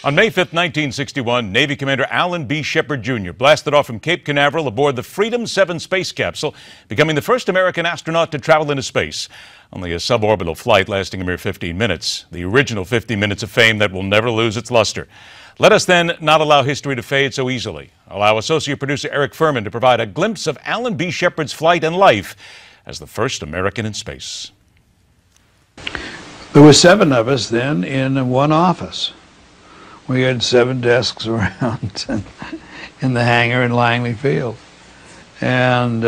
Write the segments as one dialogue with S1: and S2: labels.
S1: On May 5, 1961, Navy Commander Alan B. Shepard, Jr. blasted off from Cape Canaveral aboard the Freedom 7 space capsule, becoming the first American astronaut to travel into space. Only a suborbital flight lasting a mere 15 minutes, the original 15 minutes of fame that will never lose its luster. Let us then not allow history to fade so easily. Allow associate producer Eric Furman to provide a glimpse of Alan B. Shepard's flight and life as the first American in space.
S2: There were 7 of us then in one office. We had 7 desks around in the hangar in Langley Field. And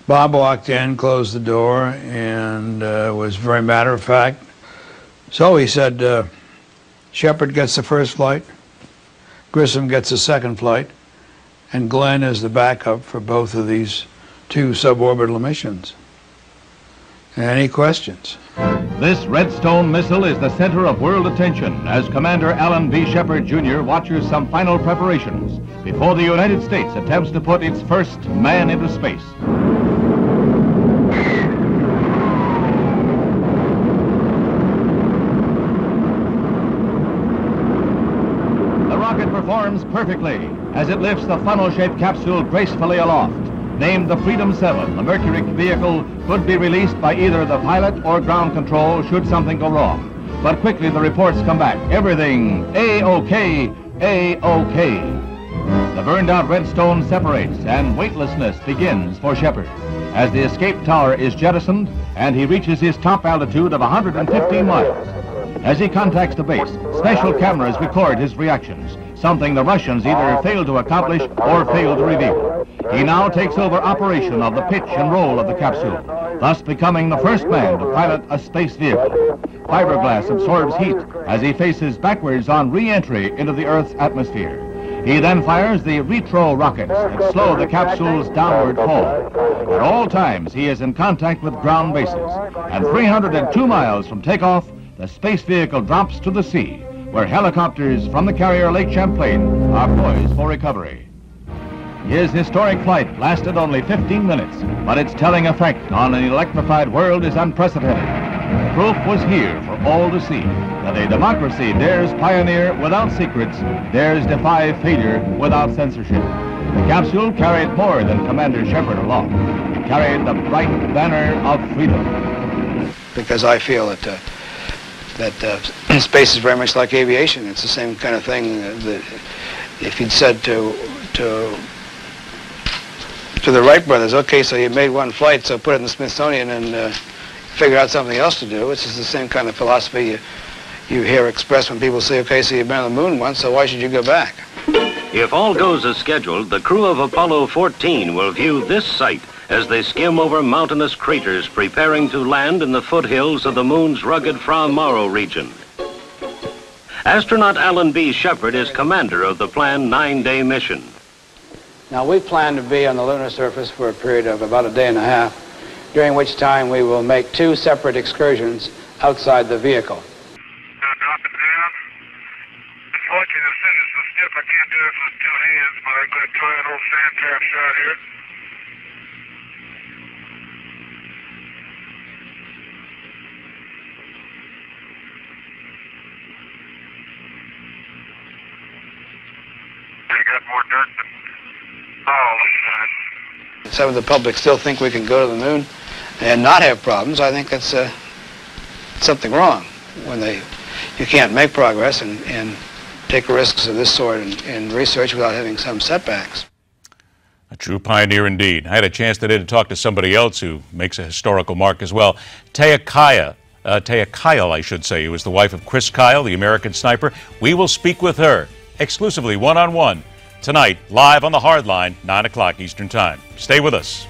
S2: Bob walked in, closed the door, and was very matter of fact. So he said, Shepard gets the first flight, Grissom gets the second flight, and Glenn is the backup for both of these 2 suborbital missions. Any questions?
S3: This Redstone missile is the center of world attention as Commander Alan B. Shepard, Jr. watches some final preparations before the United States attempts to put its first man into space. The rocket performs perfectly as it lifts the funnel-shaped capsule gracefully aloft. Named the Freedom 7, the Mercury vehicle could be released by either the pilot or ground control should something go wrong. But quickly the reports come back. Everything A-OK, A-OK. The burned out Redstone separates and weightlessness begins for Shepard as the escape tower is jettisoned and he reaches his top altitude of 115 miles. As he contacts the base, special cameras record his reactions, something the Russians either failed to accomplish or failed to reveal. He now takes over operation of the pitch and roll of the capsule, thus becoming the first man to pilot a space vehicle. Fiberglass absorbs heat as he faces backwards on re-entry into the Earth's atmosphere. He then fires the retro rockets that slow the capsule's downward fall. At all times, he is in contact with ground bases, and 302 miles from takeoff, the space vehicle drops to the sea, where helicopters from the carrier Lake Champlain are poised for recovery. His historic flight lasted only 15 minutes, but its telling effect on an electrified world is unprecedented. The proof was here for all to see that a democracy dares pioneer without secrets, dares defy failure without censorship. The capsule carried more than Commander Shepard alone. It carried the bright banner of freedom.
S2: Because I feel that space is very much like aviation. It's the same kind of thing that if you'd said to the Wright brothers, okay, so you made one flight, so put it in the Smithsonian and figure out something else to do. It's just the same kind of philosophy you hear expressed when people say, okay, so you've been on the moon once, so why should you go back?
S4: If all goes as scheduled, the crew of Apollo 14 will view this sight as they skim over mountainous craters preparing to land in the foothills of the moon's rugged Fra Mauro region. Astronaut Alan B. Shepard is commander of the planned 9-day mission.
S5: Now, we plan to be on the lunar surface for a period of about a day and a half, during which time we will make 2 separate excursions outside the vehicle.
S6: Drop it down. Unfortunately, as soon as the skip, I can't do it with 2 hands, but I'm going to try an old sand trap shot here. You got more dirt than all the time.
S2: Some of the public still think we can go to the moon and not have problems. I think that's something wrong when you can't make progress and take risks of this sort in research without having some setbacks.
S1: A true pioneer indeed. I had a chance today to talk to somebody else who makes a historical mark as well. Taya Kyle, I should say, who is the wife of Chris Kyle, the American sniper. We will speak with her exclusively one-on-one tonight, live on the Hardline, 9 o'clock Eastern Time. Stay with us.